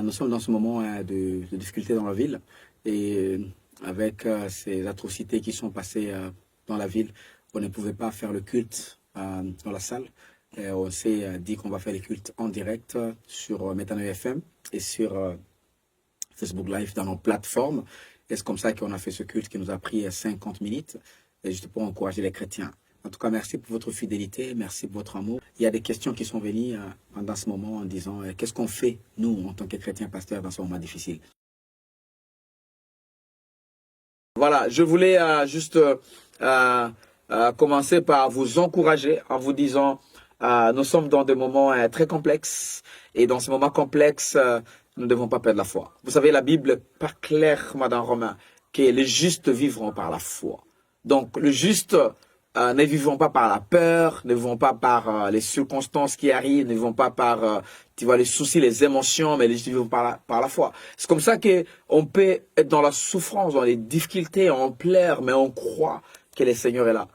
Nous sommes dans ce moment de difficulté dans la ville et avec ces atrocités qui sont passées dans la ville, on ne pouvait pas faire le culte dans la salle. On s'est dit qu'on va faire les cultes en direct sur Métano FM et sur Facebook Live dans nos plateformes. Et c'est comme ça qu'on a fait ce culte qui nous a pris 50 minutes, et juste pour encourager les chrétiens. En tout cas, merci pour votre fidélité, merci pour votre amour. Il y a des questions qui sont venues pendant ce moment en disant qu'est-ce qu'on fait, nous, en tant que chrétiens pasteurs, dans ce moment difficile. Voilà, je voulais juste commencer par vous encourager en vous disant nous sommes dans des moments très complexes et dans ces moments complexes, nous ne devons pas perdre la foi. Vous savez, la Bible parle clairement dans Romains que les justes vivront par la foi. Donc, le juste ne vivons pas par la peur, ne vivons pas par les circonstances qui arrivent, ne vivons pas par tu vois, les soucis, les émotions, mais les justes vivons par la foi. C'est comme ça qu'on peut être dans la souffrance, dans les difficultés, on pleure, mais on croit que le Seigneur est là.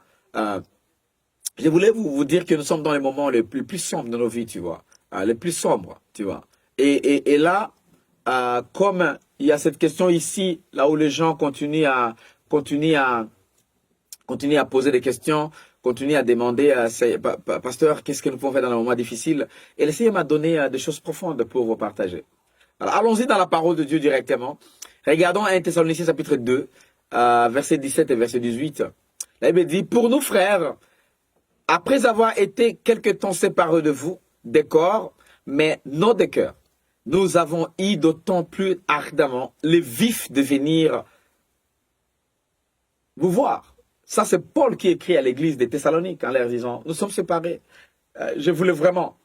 Je voulais vous dire que nous sommes dans les moments les plus sombres de nos vies, tu vois. Les plus sombres, tu vois. Et là, comme il y a cette question ici, là où les gens continuent à poser des questions, continuent à demander pasteur, qu'est-ce que nous pouvons faire dans les moments difficiles? Et le Seigneur m'a donné des choses profondes pour vous partager. Alors, allons-y dans la parole de Dieu directement. Regardons 1 Thessaloniciens chapitre 2, verset 17 et verset 18. La Bible dit, pour nous frères, après avoir été quelque temps séparés de vous, des corps, mais non des cœurs, nous avons eu d'autant plus ardemment le vif de venir vous voir. Ça, c'est Paul qui écrit à l'église des Thessaloniques en leur disant, nous sommes séparés. Je voulais vraiment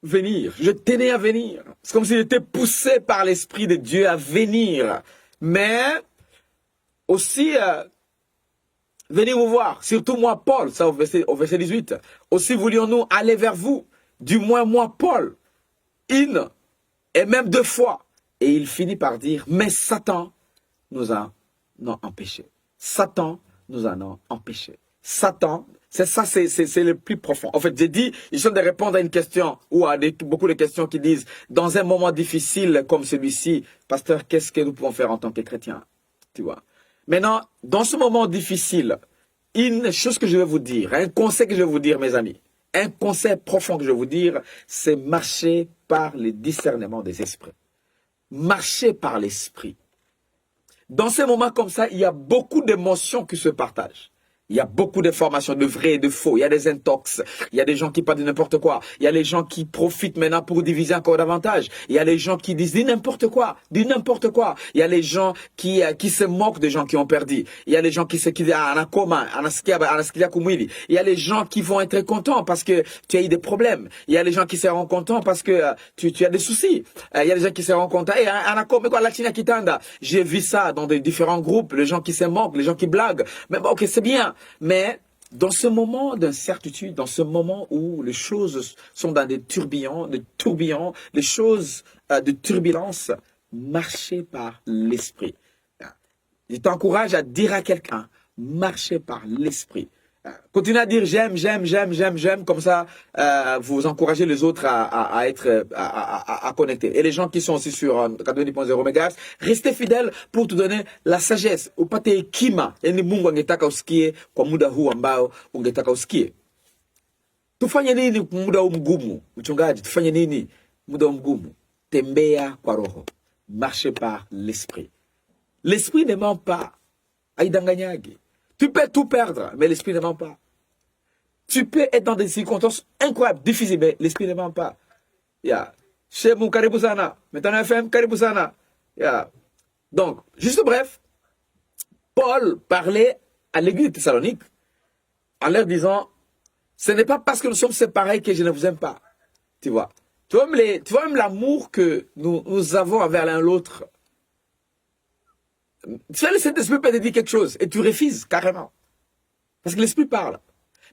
venir. Je tenais à venir. C'est comme s'il était poussé par l'Esprit de Dieu à venir. Mais aussi, venir vous voir. Surtout moi, Paul, ça au verset 18. Aussi voulions-nous aller vers vous. Du moins moi, Paul. Une et même 2 fois. Et il finit par dire, mais Satan nous a empêchés. Satan nous en a empêchés. Satan, c'est ça, c'est le plus profond. En fait, j'ai dit, ils sont de répondre à une question ou à beaucoup de questions qui disent, dans un moment difficile comme celui-ci, pasteur, qu'est-ce que nous pouvons faire en tant que chrétiens? Tu vois. Maintenant, dans ce moment difficile, une chose que je vais vous dire, un conseil que je vais vous dire, mes amis, un conseil profond que je vais vous dire, c'est marcher par le discernement des esprits. Marcher par l'esprit. Dans ces moments comme ça, il y a beaucoup d'émotions qui se partagent. Il y a beaucoup d'informations, de vrai et de faux. Il y a des intox. Il y a des gens qui parlent de n'importe quoi. Il y a les gens qui profitent maintenant pour diviser encore davantage. Il y a les gens qui disent n'importe quoi, dis n'importe quoi. Il y a les gens qui se moquent des gens qui ont perdu. Il y a les gens qui disent il y a les gens qui vont être contents parce que tu as eu des problèmes. Il y a les gens qui seront contents parce que tu as des soucis. Il y a les gens qui seront contents. J'ai vu ça dans des différents groupes, les gens qui se moquent, les gens qui blaguent. Mais bon, ok, c'est bien. Mais dans ce moment d'incertitude, dans ce moment où les choses sont dans des tourbillons, les choses de turbulence, marchez par l'esprit. Je t'encourage à dire à quelqu'un, marchez par l'esprit. Continuez à dire j'aime, comme ça vous encouragez les autres à être connectés. Et les gens qui sont aussi sur 90.0 MHz, restez fidèles pour te donner la sagesse. Upate hekima, yani Mungu angetaka usikie kwa muda huu ambao ungetaka usikie. Tufanye nini muda huu mgumu? Mchungaji, tufanye nini muda huu mgumu? Tembea kwa roho. Marchez par l'esprit. L'esprit ne ment pas. Aidanganyagi. Tu peux tout perdre, mais l'esprit ne ment pas. Tu peux être dans des circonstances incroyables, difficiles, mais l'esprit ne ment pas. Chez mon karibu sana, Métano FM, karibu sana. Donc, juste bref, Paul parlait à l'église de Thessalonique en leur disant, ce n'est pas parce que nous sommes séparés que je ne vous aime pas. Tu vois. Tu vois même l'amour que nous avons envers l'un l'autre. Tu sais, le Saint-Esprit peut te dire quelque chose et tu refuses carrément. Parce que l'Esprit parle.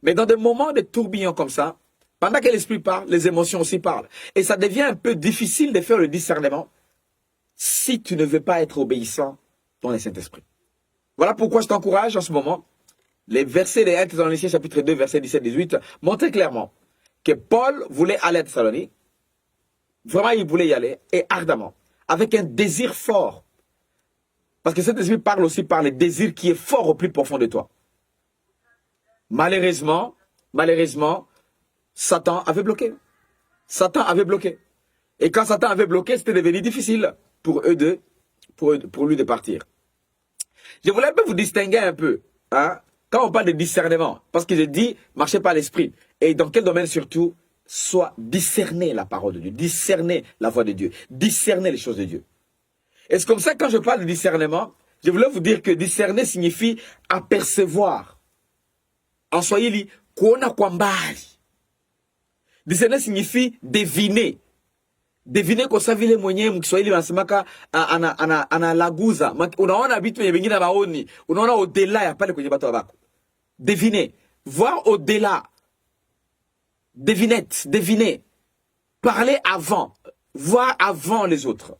Mais dans des moments de tourbillon comme ça, pendant que l'Esprit parle, les émotions aussi parlent. Et ça devient un peu difficile de faire le discernement si tu ne veux pas être obéissant dans le Saint-Esprit. Voilà pourquoi je t'encourage en ce moment. Les versets de 1 Thessaloniciens chapitre 2, verset 17-18 montrent clairement que Paul voulait aller à Thessalonique. Vraiment, il voulait y aller, et ardemment, avec un désir fort. Parce que cet esprit parle aussi par le désir qui est fort au plus profond de toi. Malheureusement, Satan avait bloqué. Satan avait bloqué. Et quand Satan avait bloqué, c'était devenu difficile pour lui de partir. Je voulais un peu vous distinguer un peu, hein, quand on parle de discernement, parce que je dis, marchez par l'esprit. Et dans quel domaine surtout, soit discerner la parole de Dieu, discerner la voix de Dieu, discerner les choses de Dieu. Et c'est comme ça, quand je parle de discernement, je voulais vous dire que discerner signifie apercevoir. En swahili, kuona kwa mbali. Discerner signifie deviner. Deviner kwa vile mwenyewe mkiswahili wanasemaka analaguza. Unaona vitu yenye vingine baoni. Unaona au-delà ya pale kwenye bato wabako. Deviner. Voir au-delà. Devinette. Deviner. Parler avant. Voir avant les autres.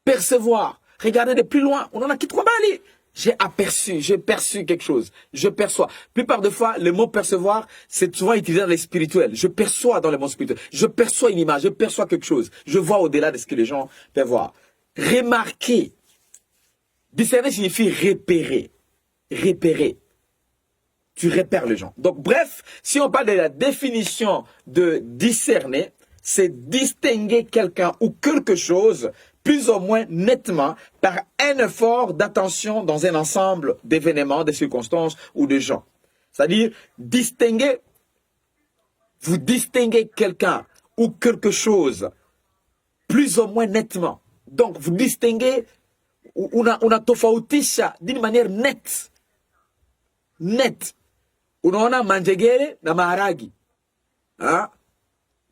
Percevoir. Regarder de plus loin. On en a qui trop bali. J'ai perçu quelque chose. Je perçois. Plupart de fois, le mot percevoir, c'est souvent utilisé dans les spirituels. Je perçois dans le monde spirituel. Je perçois une image, je perçois quelque chose. Je vois au-delà de ce que les gens peuvent voir. Remarquer. Discerner signifie repérer. Repérer. Tu repères les gens. Donc, bref, si on parle de la définition de discerner, c'est distinguer quelqu'un ou quelque chose plus ou moins nettement par un effort d'attention dans un ensemble d'événements, de circonstances ou de gens. C'est-à-dire, distinguer, vous distinguez quelqu'un ou quelque chose plus ou moins nettement. Donc, vous distinguez una tofautisha d'une manière nette. Nette. Unaona manjegere na maharagi. Hein?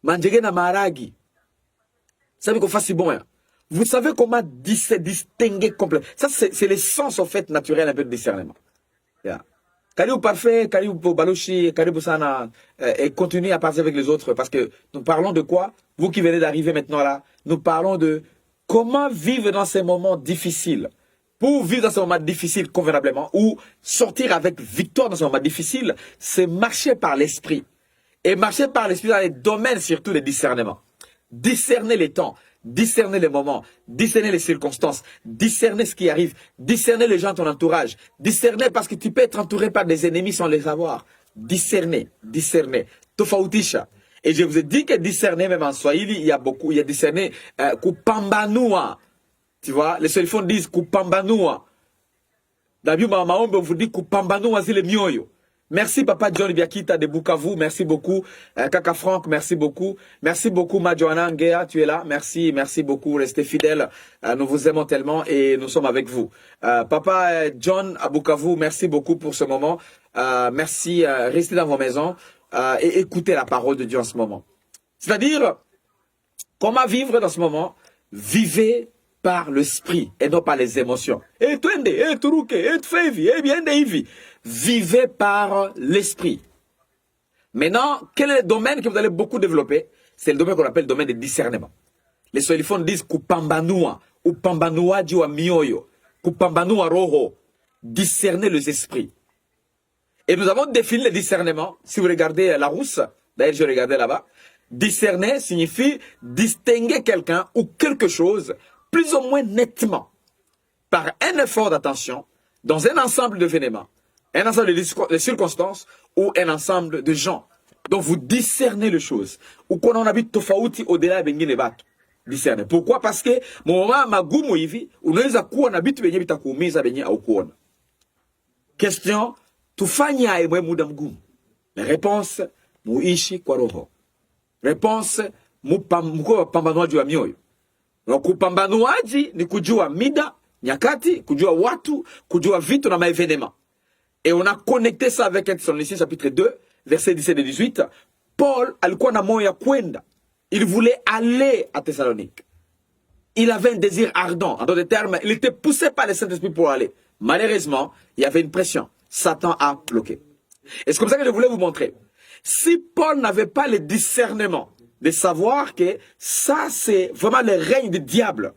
Manjegere na maharagi. Ça veut qu'on fasse si bon, hein? Vous savez comment distinguer complètement. Ça, c'est l'essence, en fait, naturelle un peu de discernement. Yeah. Karibu parfait, Karibu Balushi, Karibu Sana, et continuez à parler avec les autres, parce que nous parlons de quoi? Vous qui venez d'arriver maintenant là, nous parlons de comment vivre dans ces moments difficiles. Pour vivre dans ces moments difficiles convenablement, ou sortir avec victoire dans ces moments difficiles, c'est marcher par l'esprit. Et marcher par l'esprit dans les domaines surtout de discernement. Discerner les temps. Discerner les moments, discerner les circonstances, discerner ce qui arrive, discerner les gens de ton entourage, discerner parce que tu peux être entouré par des ennemis sans les savoir. Discerner. Tofautisha. Et je vous ai dit que discerner, même en Swahili, il y a discerner kupambanua. Tu vois, les solutions disent kupambanua. Dans la Bible, on vous dit kupambanua, c'est le mioyo. Merci Papa John Biakita de Bukavu, merci beaucoup. Kaka Franck, merci beaucoup. Merci beaucoup Majoana Ngea, tu es là. Merci beaucoup, restez fidèles. Nous vous aimons tellement et nous sommes avec vous. Papa John à Bukavu, merci beaucoup pour ce moment. Merci, restez dans vos maisons et écoutez la parole de Dieu en ce moment. C'est-à-dire, comment vivre dans ce moment? Vivez par l'esprit et non par les émotions. Vivez par l'esprit. Maintenant, quel est le domaine que vous allez beaucoup développer? C'est le domaine qu'on appelle le domaine de discernement. Les solifons disent kupambanua, ou pambanua diwa mioyo, kupambanua roho, discerner les esprits. Et nous avons défini le discernement. Si vous regardez la rousse, d'ailleurs je regardais là-bas, discerner signifie distinguer quelqu'un ou quelque chose plus ou moins nettement, par un effort d'attention, dans un ensemble d'événements, un ensemble de circonstances ou un ensemble de gens. Donc vous discernez les choses. Ou qu'on en habite tofauti au-delà de bengine batu. Discerner. Pourquoi? Parce que moment magumu hivi, unaweza kuwa na bitu benye bitakuumiza benye au kuona. Question, tufanya aye muda mgumu. La réponse, muishi kwa roho. Réponse, mko pambanuaji wa mioyo. Kupambanuaji ni kujua mida, nyakati, kujua watu, kujua vitu na maevenema. Et on a connecté ça avec 1 Thessaloniciens chapitre 2, versets 17 et 18. Paul alikuwa na moyo ya kwenda. Il voulait aller à Thessalonique. Il avait un désir ardent. En d'autres termes, il était poussé par le Saint-Esprit pour aller. Malheureusement, il y avait une pression. Satan a bloqué. Et c'est comme ça que je voulais vous montrer. Si Paul n'avait pas le discernement de savoir que ça, c'est vraiment le règne du diable,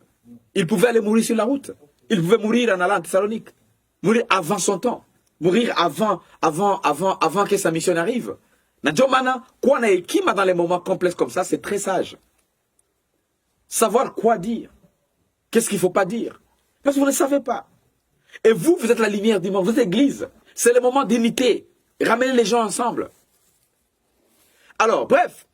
il pouvait aller mourir sur la route. Il pouvait mourir en allant à Thessalonique. Mourir avant son temps. Mourir avant que sa mission arrive. Najomana, quoi na ekima dans les moments complexes comme ça, c'est très sage. savoir quoi dire. Qu'est-ce qu'il ne faut pas dire? Parce que vous ne savez pas. Et vous, vous êtes la lumière du monde, vous êtes l'église. C'est le moment d'unité. Ramener les gens ensemble. Alors, bref,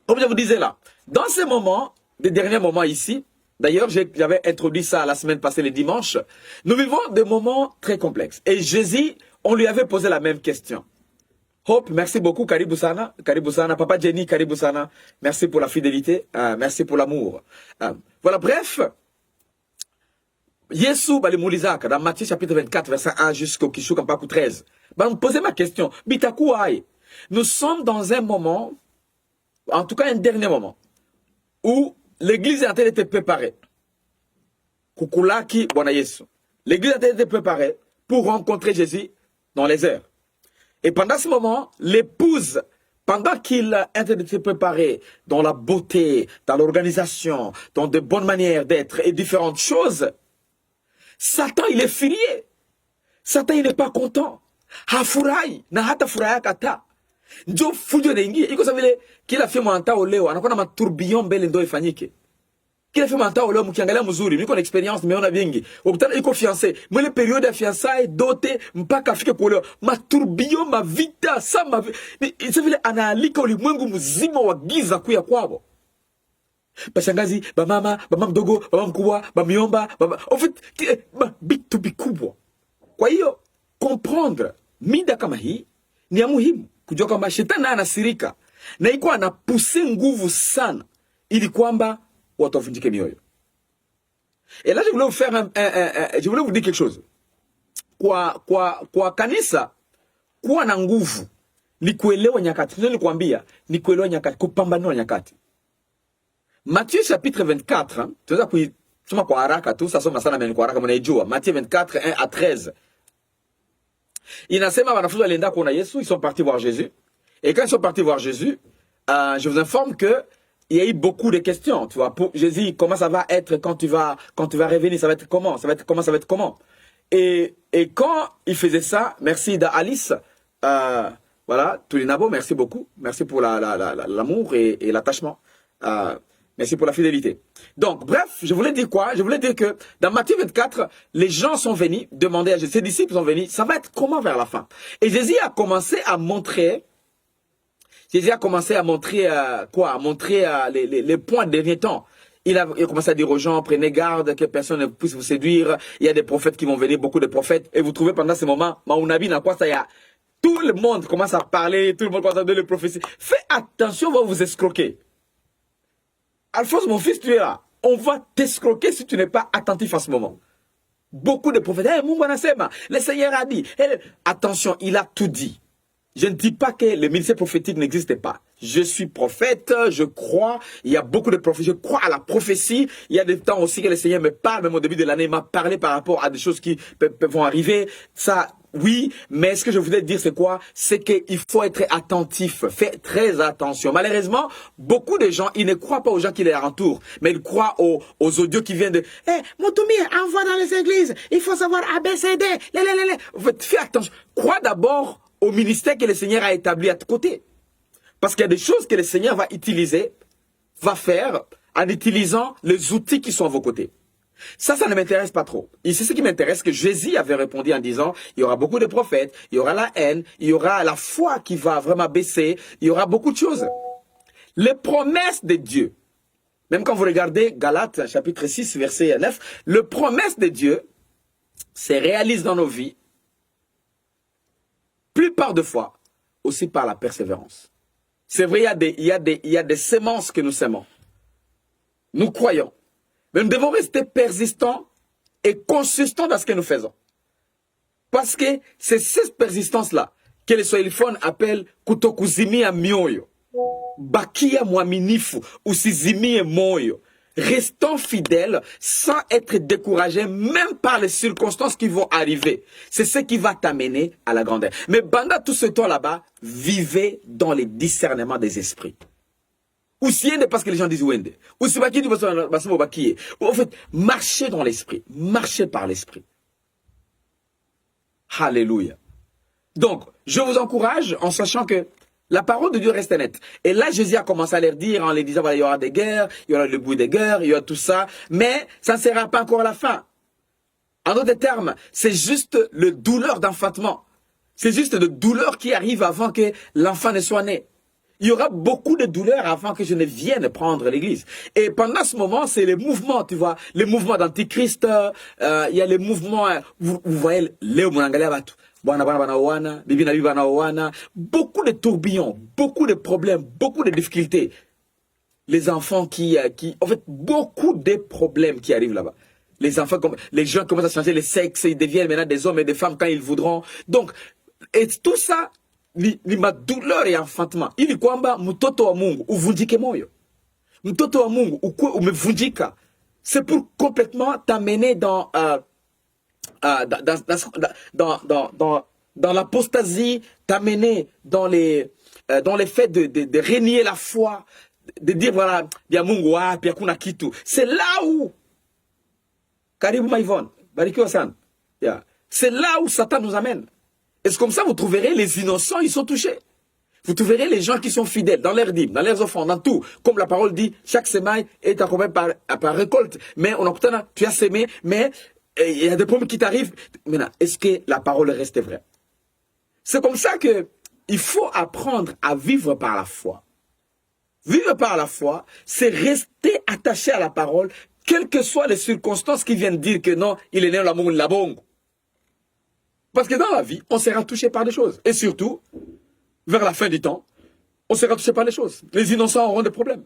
comme je vous disais là, dans ces moments, des derniers moments ici, d'ailleurs, j'avais introduit ça la semaine passée, le dimanche, nous vivons des moments très complexes. Et Jésus, on lui avait posé la même question. Hope, merci beaucoup, Karibu Sana, Papa Jenny, Karibu Sana, merci pour la fidélité, merci pour l'amour. Voilà, bref, Yesu balimulizaka dans Matthieu chapitre 24, verset 1 jusqu'au Kishukampaku 13. Me posez ma question, Bitaku Aïe. Nous sommes dans un moment, en tout cas un dernier moment, où l'église est en train d'être préparée. Kukulaki Bona Yesu. L'église est en train d'être préparée pour rencontrer Jésus dans les airs. Et pendant ce moment, l'épouse, pendant qu'il est en train de se préparer dans la beauté, dans l'organisation, dans de bonnes manières d'être et différentes choses, Satan, il est furieux. Satan, il n'est pas content. Hafurai, na hata furaya kata. Njo fujo dengi. Iko savile, kila fimu anta oleo, anakuwa na matourbillon mbele ndo ifanyike. Kila fimu anta oleo, mkiangalia mzuri, niko na experience, nimeona vingi. Ukutana iko fiancé, mwele periode ya fiançailles, dote, mpaka afike kuoleo. Matourbillon, ma vita, sa ma vita. Savile, anaalika ulimwengu mzima wa giza kuya kwabo. Bashangazi, bamama, bamama mdogo, bamama mkubwa, bamiomba, en fait, bitu bikubwa. Kwa hiyo, comprendre mida kama hii ni ya muhimu. Kujua kwamba shetani anasirika na iko anapuse nguvu sana ili kwamba watu wavunjike mioyo. Et là, je voulais vous faire je voulais vous dire quelque chose. Kwa kanisa kuwa na nguvu ni kuelewa nyakati. Nilikwambia ni kuelewa nyakati, kupambanua nyakati. Matthieu chapitre 24, tunaweza kuisoma kwa haraka tu, sasa sana mimi kwa haraka mnaijua. Matthieu 24 1 à 13. Inasema wanafunzi walienda kuona Yesu, ils sont partis voir Jésus. Et quand ils sont partis voir Jésus, je vous informe que il y a eu beaucoup de questions, tu vois, pour Jésus, comment ça va être quand tu vas revenir, ça va être comment, ça va être comment. Et quand il faisait ça, merci d'Alice, voilà, Toulinabo, merci beaucoup, merci pour l'amour et l'attachement. Merci pour la fidélité. Donc, bref, je voulais dire quoi? Je voulais dire que dans Matthieu 24, les gens sont venus demander à Jésus, ses disciples sont venus, ça va être comment vers la fin? Et Jésus a commencé à montrer, quoi? À montrer les points de dernier temps. Il a commencé à dire aux gens, prenez garde que personne ne puisse vous séduire. Il y a des prophètes qui vont venir, beaucoup de prophètes. Et vous trouvez pendant ce moment, Maounabi, n'a quoi ça y a? Tout le monde commence à parler, tout le monde commence à donner les prophéties. Fais attention, on va vous escroquer. Alphonse, mon fils, tu es là. On va t'escroquer si tu n'es pas attentif à ce moment. Beaucoup de prophètes. Le Seigneur a dit. Attention, il a tout dit. Je ne dis pas que le ministère prophétique n'existe pas. Je suis prophète, je crois. Il y a beaucoup de prophéties. Je crois à la prophétie. Il y a des temps aussi que le Seigneur me parle. Même au début de l'année, il m'a parlé par rapport à des choses qui vont arriver. Ça, oui, mais ce que je voulais dire, c'est quoi? C'est qu'il faut être attentif, faire très attention. Malheureusement, beaucoup de gens, ils ne croient pas aux gens qui les entourent, mais ils croient aux audios qui viennent de « Eh, Motoumi, envoie dans les églises, il faut savoir ABCD, En fait, fais attention. Crois d'abord au ministère que le Seigneur a établi à tes côtés. Parce qu'il y a des choses que le Seigneur va utiliser, va faire, en utilisant les outils qui sont à vos côtés. Ça ne m'intéresse pas trop. Ici, ce qui m'intéresse, que Jésus avait répondu en disant, il y aura beaucoup de prophètes, il y aura la haine, il y aura la foi qui va vraiment baisser, il y aura beaucoup de choses. Les promesses de Dieu, même quand vous regardez Galates, chapitre 6, verset 9, les promesses de Dieu se réalisent dans nos vies, plupart de fois, aussi par la persévérance. C'est vrai, il y a des semences que nous semons. Nous croyons. Mais nous devons rester persistants et consistants dans ce que nous faisons. Parce que c'est cette persistance-là que les Swahiliphones appellent kutokuzimia mioyo. Bakia mwaminifu, usizimie moyo. Restons fidèles sans être découragés même par les circonstances qui vont arriver. C'est ce qui va t'amener à la grandeur. Mais pendant tout ce temps là-bas, vivez dans les discernements des esprits. Ou si parce que les gens disent Wende. Ou si baki du basimo bakiye. En fait, marchez dans l'esprit. Marchez par l'esprit. Alléluia. Donc, je vous encourage en sachant que La parole de Dieu reste nette. Et là, Jésus a commencé à leur dire, en leur disant, voilà, il y aura des guerres, il y aura le bruit des guerres, il y aura tout ça, mais ça ne sera pas encore la fin. En d'autres termes, c'est juste le douleur d'enfantement. C'est juste le douleur qui arrive avant que l'enfant ne soit né. Il y aura beaucoup de douleurs avant que je ne vienne prendre l'église. Et pendant ce moment, c'est les mouvements, tu vois, les mouvements d'antichrist, il y a les mouvements, vous voyez, Léo Moulangalabatu, beaucoup de tourbillons, beaucoup de problèmes, beaucoup de difficultés. Les enfants en fait, beaucoup de problèmes qui arrivent là-bas. Les enfants, les gens commencent à changer les sexes, ils deviennent maintenant des hommes et des femmes quand ils voudront. Donc, et tout ça, ni ma douleur et enfantement. Il kwamba mtoto wa Mungu uvunjike moyo. Mtoto wa Mungu umevunjika. C'est pour complètement t'amener dans l'apostasie, t'amener dans les faits de renier la foi, de dire voilà, ya Mungu wapi hakuna kitu. C'est là où Karibu Maïvon, Barikiwa San. C'est là où Satan nous amène. Et c'est comme ça vous trouverez les innocents, ils sont touchés. Vous trouverez les gens qui sont fidèles dans leurs dîmes, dans leurs offrandes, dans tout. Comme la parole dit, chaque semaille est accompagnée par récolte. Mais on a tu as semé, mais il y a des problèmes qui t'arrivent. Maintenant, est-ce que la parole reste vraie? C'est comme ça que il faut apprendre à vivre par la foi. Vivre par la foi, c'est rester attaché à la parole, quelles que soient les circonstances qui viennent dire que non, il est né l'amour de la bonne. Parce que dans la vie, on sera touché par des choses. Et surtout, vers la fin du temps, on sera touché par des choses. Les innocents auront des problèmes.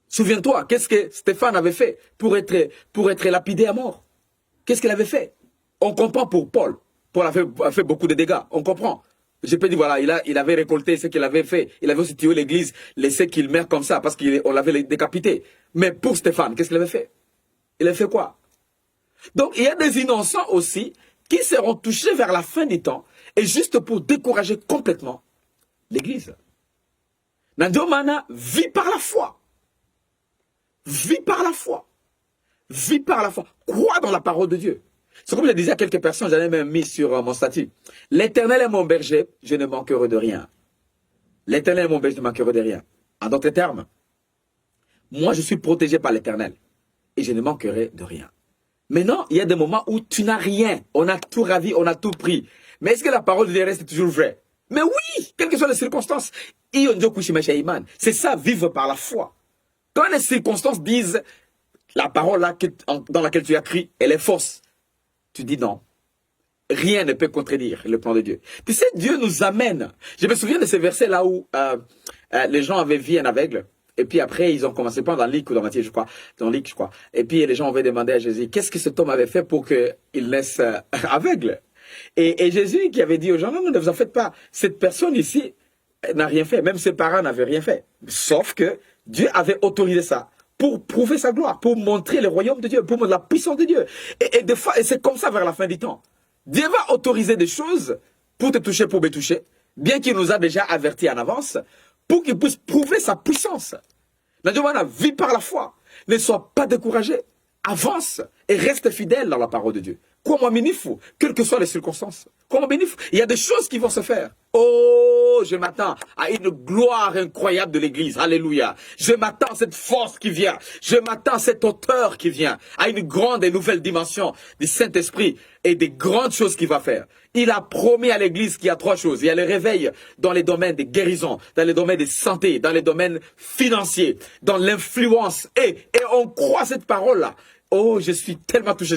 Souviens-toi, qu'est-ce que Stéphane avait fait pour être lapidé à mort? Qu'est-ce qu'il avait fait? On comprend pour Paul. Paul a fait beaucoup de dégâts. On comprend. Je peux dire, voilà, il avait récolté ce qu'il avait fait. Il avait aussi tué l'église, laissé qu'il meure comme ça, parce qu'on l'avait décapité. Mais pour Stéphane, qu'est-ce qu'il avait fait? Il a fait quoi? Donc, il y a des innocents aussi qui seront touchés vers la fin du temps, et juste pour décourager complètement l'église. Nandomana vit par la foi. Vit par la foi. Vit par la foi. Crois dans la parole de Dieu. C'est comme je disais à quelques personnes, j'en ai même mis sur mon statut. L'Éternel est mon berger, je ne manquerai de rien. L'Éternel est mon berger, je ne manquerai de rien. En d'autres termes, moi je suis protégé par l'Éternel et je ne manquerai de rien. Maintenant, il y a des moments où tu n'as rien. On a tout ravi, on a tout pris. Mais est-ce que la parole de Dieu reste toujours vraie? Mais oui, quelles que soient les circonstances. C'est ça, vivre par la foi. Quand les circonstances disent la parole là dans laquelle tu as crié, elle est fausse, tu dis non. Rien ne peut contredire le plan de Dieu. Tu sais, Dieu nous amène. Je me souviens de ces versets là où les gens avaient vu un aveugle. Et puis après, ils ont commencé, pas dans Luc ou dans Matthieu, je crois. Dans Luc, je crois. Et puis les gens avaient demandé à Jésus, qu'est-ce que cet homme avait fait pour qu'il naisse aveugle? Et Jésus qui avait dit aux gens, non, ne vous en faites pas. Cette personne ici n'a rien fait. Même ses parents n'avaient rien fait. Sauf que Dieu avait autorisé ça pour prouver sa gloire, pour montrer le royaume de Dieu, pour montrer la puissance de Dieu. Et des fois, et c'est comme ça vers la fin du temps. Dieu va autoriser des choses pour te toucher, pour me toucher, bien qu'il nous a déjà avertis en avance, pour qu'il puisse prouver sa puissance. Nadjomana, vis par la foi. Ne sois pas découragé. Avance et reste fidèle dans la parole de Dieu. Crois-moi, Minifou, quelles que soient les circonstances. Crois-moi, Minifou, il y a des choses qui vont se faire. Oh, je m'attends à une gloire incroyable de l'Église. Alléluia. Je m'attends à cette force qui vient. Je m'attends à cette hauteur qui vient. À une grande et nouvelle dimension du Saint-Esprit et des grandes choses qu'il va faire. Il a promis à l'Église qu'il y a trois choses. Il y a le réveil dans les domaines de guérison, dans les domaines de santé, dans les domaines financiers, dans l'influence. Et on croit cette parole-là. Oh, je suis tellement touché.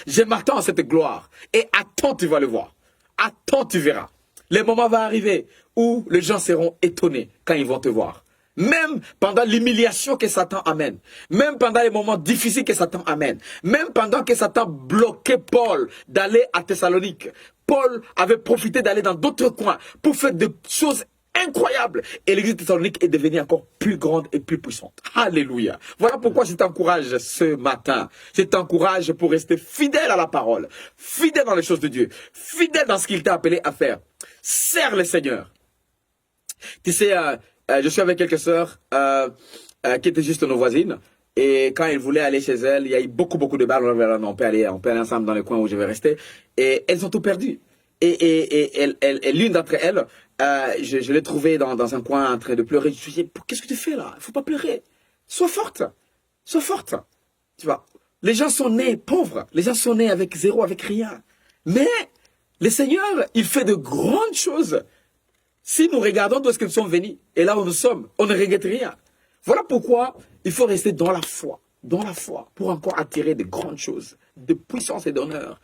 Je m'attends à cette gloire. Et attends, tu vas le voir. Attends, tu verras. Le moment va arriver où les gens seront étonnés quand ils vont te voir. Même pendant l'humiliation que Satan amène. Même pendant les moments difficiles que Satan amène. Même pendant que Satan bloquait Paul d'aller à Thessalonique. Paul avait profité d'aller dans d'autres coins pour faire des choses incroyables. Et l'église de Thessalonique est devenue encore plus grande et plus puissante. Alléluia. Voilà pourquoi je t'encourage ce matin. Je t'encourage pour rester fidèle à la parole. Fidèle dans les choses de Dieu. Fidèle dans ce qu'il t'a appelé à faire. Sers le Seigneur. Tu sais, je suis avec quelques sœurs qui étaient juste nos voisines. Et quand elles voulaient aller chez elles, il y a eu beaucoup de balles. On peut aller ensemble dans le coin où je vais rester. Et elles ont tout perdu. Et l'une d'entre elles Je l'ai trouvé dans un coin en train de pleurer. Je lui ai dit, qu'est-ce que tu fais là? Il ne faut pas pleurer. Sois forte. Sois forte. Tu vois, les gens sont nés pauvres. Les gens sont nés avec zéro, avec rien. Mais le Seigneur, il fait de grandes choses. Si nous regardons d'où est-ce que nous sommes venus, et là où nous sommes, on ne regrette rien. Voilà pourquoi il faut rester dans la foi, pour encore attirer de grandes choses, de puissance et d'honneur.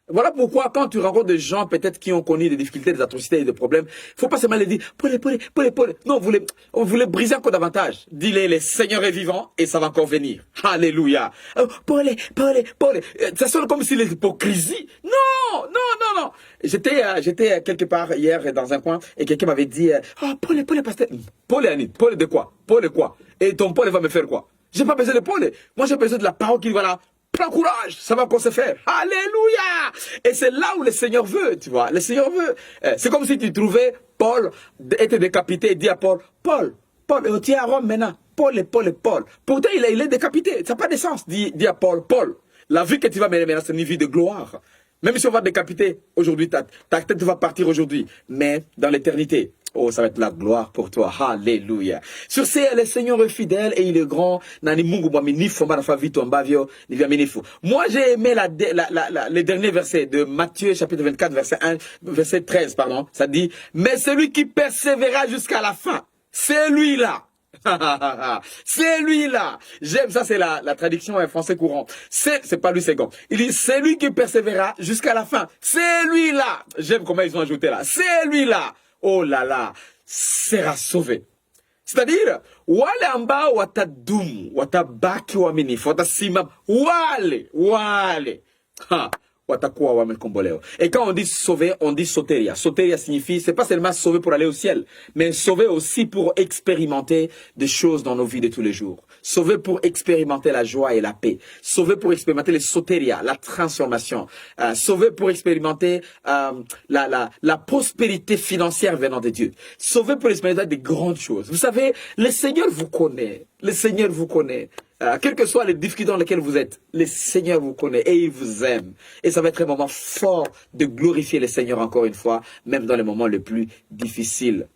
Voilà pourquoi quand tu rencontres des gens peut-être qui ont connu des difficultés, des atrocités et des problèmes, il ne faut pas seulement les dire, Paul. Non, vous voulez briser encore davantage. Dis-les, le Seigneur est vivant et ça va encore venir. Alléluia. Paul. Ça sonne comme si l'hypocrisie. Non. J'étais quelque part hier dans un coin et quelqu'un m'avait dit, Paul, pasteur. Paul et Annie, Paul de quoi? Paul de quoi? Et ton Paul va me faire quoi? J'ai pas besoin de Paul. Moi, j'ai besoin de la parole qui, voilà, prends courage, ça va encore se faire. Alléluia. Et c'est là où le Seigneur veut, tu vois. Le Seigneur veut. C'est comme si tu trouvais Paul être décapité et dit à Paul, Paul, tu es à Rome maintenant. Paul. Pourtant, il est décapité. Ça n'a pas de sens, dit à Paul, la vie que tu vas mener maintenant, c'est une vie de gloire. Même si on va te décapiter aujourd'hui, ta tête va partir aujourd'hui. Mais dans l'éternité, oh, ça va être la gloire pour toi. Alléluia. Sur ce, le Seigneur est fidèle et il est grand. Moi, j'ai aimé les derniers versets de Matthieu, chapitre 24, verset 13, pardon. Ça dit, mais celui qui persévérera jusqu'à la fin, c'est lui-là. C'est lui-là. J'aime ça, c'est la traduction en français courant. C'est pas lui, c'est bon. Il dit, c'est lui qui persévérera jusqu'à la fin. C'est lui-là. J'aime comment ils ont ajouté là. C'est lui-là. Oh là là. Sera sauvé. C'est-à-dire, wale amba watadum, watabaki waminifu, watasimama, wale. Ha. Et quand on dit sauver, on dit soteria. Soteria signifie, c'est pas seulement sauver pour aller au ciel, mais sauver aussi pour expérimenter des choses dans nos vies de tous les jours. Sauver pour expérimenter la joie et la paix. Sauver pour expérimenter les soteria, la transformation. Sauver pour expérimenter la prospérité financière venant de Dieu. Sauver pour expérimenter des grandes choses. Vous savez, le Seigneur vous connaît. Le Seigneur vous connaît. Quelles que soient les difficultés dans lesquelles vous êtes, le Seigneur vous connaît et il vous aime. Et ça va être un moment fort de glorifier le Seigneur encore une fois, même dans les moments les plus difficiles.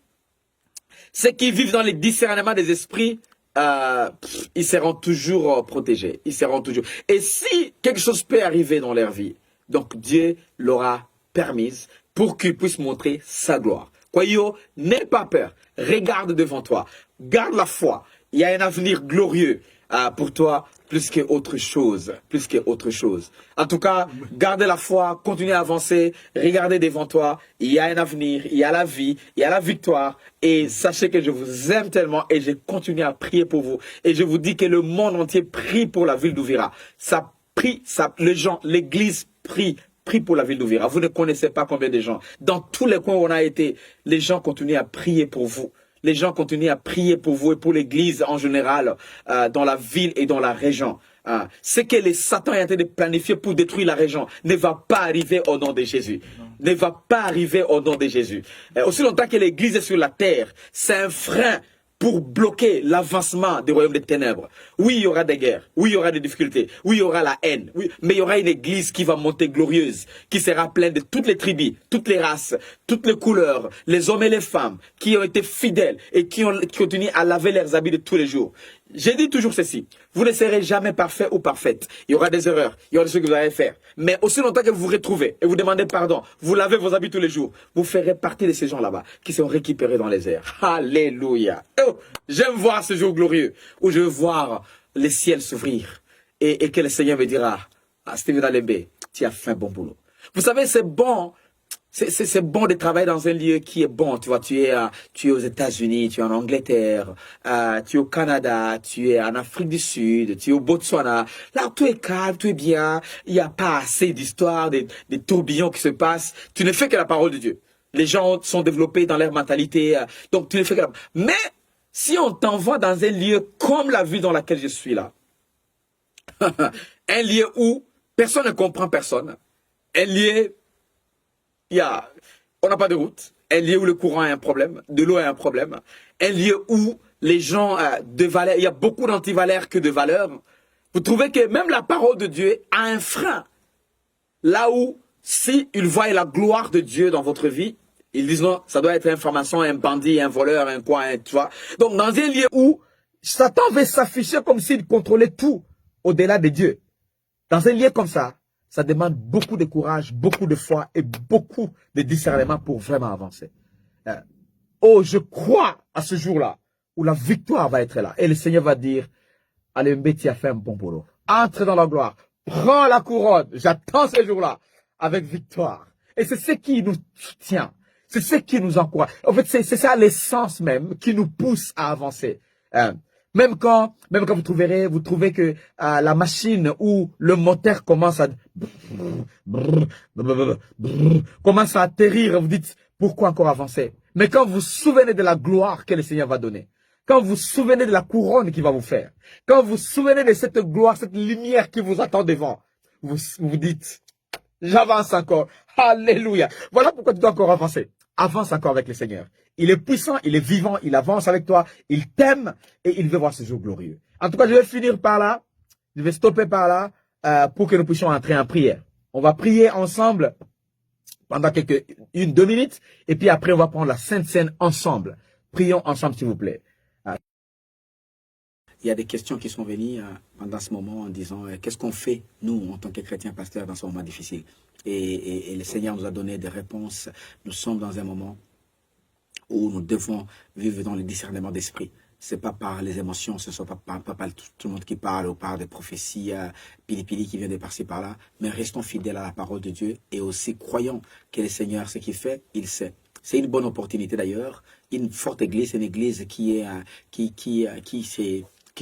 Ceux qui vivent dans les discernements des esprits, ils seront toujours protégés. Ils seront toujours. Et si quelque chose peut arriver dans leur vie, donc Dieu l'aura permise pour qu'ils puissent montrer sa gloire. Kwayo, n'aie pas peur. Regarde devant toi. Garde la foi. Il y a un avenir glorieux pour toi, plus qu'autre chose. En tout cas, gardez la foi, continuez à avancer, regardez devant toi. Il y a un avenir, il y a la vie, il y a la victoire. Et sachez que je vous aime tellement et je continue à prier pour vous. Et je vous dis que le monde entier prie pour la ville d'Ouvira. Ça prie, les gens, l'église prie pour la ville d'Ouvira. Vous ne connaissez pas combien de gens. Dans tous les coins où on a été, les gens continuent à prier pour vous. Les gens continuent à prier pour vous et pour l'église en général, dans la ville et dans la région. Ce que les Satan est en train de planifier pour détruire la région ne va pas arriver au nom de Jésus. Ne va pas arriver au nom de Jésus. Aussi longtemps que l'église est sur la terre, c'est un frein pour bloquer l'avancement des royaumes des ténèbres. Oui, il y aura des guerres. Oui, il y aura des difficultés. Oui, il y aura la haine. Oui, mais il y aura une église qui va monter glorieuse, qui sera pleine de toutes les tribus, toutes les races, toutes les couleurs, les hommes et les femmes, qui ont été fidèles et qui continuent à laver leurs habits de tous les jours. J'ai dit toujours ceci, vous ne serez jamais parfait ou parfaite. Il y aura des erreurs, il y aura des choses que vous allez faire. Mais aussi longtemps que vous vous retrouvez et vous demandez pardon, vous lavez vos habits tous les jours, vous ferez partie de ces gens là-bas qui seront récupérés dans les airs. Alléluia. Oh, j'aime voir ce jour glorieux où je veux voir les ciels s'ouvrir et que le Seigneur me dira, Steven Alembe, tu as fait un bon boulot. Vous savez, c'est bon. C'est bon de travailler dans un lieu qui est bon. Tu vois, tu es aux États-Unis, tu es en Angleterre, tu es au Canada, tu es en Afrique du Sud, tu es au Botswana. Là, tout est calme, tout est bien. Il n'y a pas assez d'histoires, des tourbillons qui se passent. Tu ne fais que la parole de Dieu. Les gens sont développés dans leur mentalité. Donc, tu ne fais que la... Mais, si on t'envoie dans un lieu comme la ville dans laquelle je suis là, un lieu où personne ne comprend personne, un lieu... on n'a pas de route, un lieu où le courant est un problème, de l'eau est un problème, un lieu où les gens de valeur, il y a beaucoup d'antivaleurs que de valeurs. Vous trouvez que même la parole de Dieu a un frein. Là où, si il voit la gloire de Dieu dans votre vie, Ils disent non, ça doit être un franc-maçon, un bandit, un voleur, un quoi, tu vois. Donc, dans un lieu où Satan veut s'afficher comme s'il contrôlait tout au-delà de Dieu. Dans un lieu comme ça demande beaucoup de courage, beaucoup de foi et beaucoup de discernement pour vraiment avancer. Oh, je crois à ce jour-là où la victoire va être là. Et le Seigneur va dire, allez, Mbeti a fait un bon boulot. Entre dans la gloire. Prends la couronne. J'attends ce jour-là avec victoire. Et c'est ce qui nous soutient. C'est ce qui nous encourage. En fait, c'est ça l'essence même qui nous pousse à avancer. Même quand vous trouvez que la machine ou le moteur commence à atterrir, vous dites, pourquoi encore avancer? Mais quand vous vous souvenez de la gloire que le Seigneur va donner, quand vous vous souvenez de la couronne qu'il va vous faire, quand vous vous souvenez de cette gloire, cette lumière qui vous attend devant, vous vous dites, j'avance encore. Alléluia. Voilà pourquoi tu dois encore avancer. Avance encore avec le Seigneur. Il est puissant, il est vivant, il avance avec toi, il t'aime et il veut voir ce jour glorieux. En tout cas, je vais finir par là. Je vais stopper par là pour que nous puissions entrer en prière. On va prier ensemble pendant 1-2 minutes et puis après, on va prendre la Sainte Seine ensemble. Prions ensemble, s'il vous plaît. Il y a des questions qui sont venues pendant ce moment en disant qu'est-ce qu'on fait, nous, en tant que chrétiens pasteurs, dans ce moment difficile. Et le Seigneur nous a donné des réponses. Nous sommes dans un moment où nous devons vivre dans le discernement d'esprit. Ce n'est pas par les émotions, ce ne soit pas par tout le monde qui parle ou par des prophéties pili-pili qui viennent de par-ci par-là, mais restons fidèles à la parole de Dieu et aussi croyons que le Seigneur, ce qu'il fait, il sait. C'est une bonne opportunité d'ailleurs. Une forte église, une église qui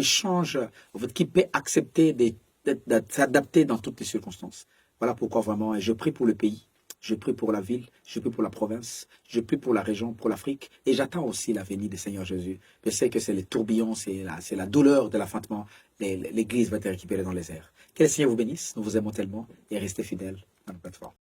change, en fait, qui peut accepter de s'adapter dans toutes les circonstances. Voilà pourquoi vraiment, je prie pour le pays, je prie pour la ville, je prie pour la province, je prie pour la région, pour l'Afrique, et j'attends aussi la venue du Seigneur Jésus. Je sais que c'est les tourbillons, c'est la douleur de l'affrontement. L'église va être récupérée dans les airs. Que le Seigneur vous bénisse, nous vous aimons tellement, et restez fidèles à notre plateforme.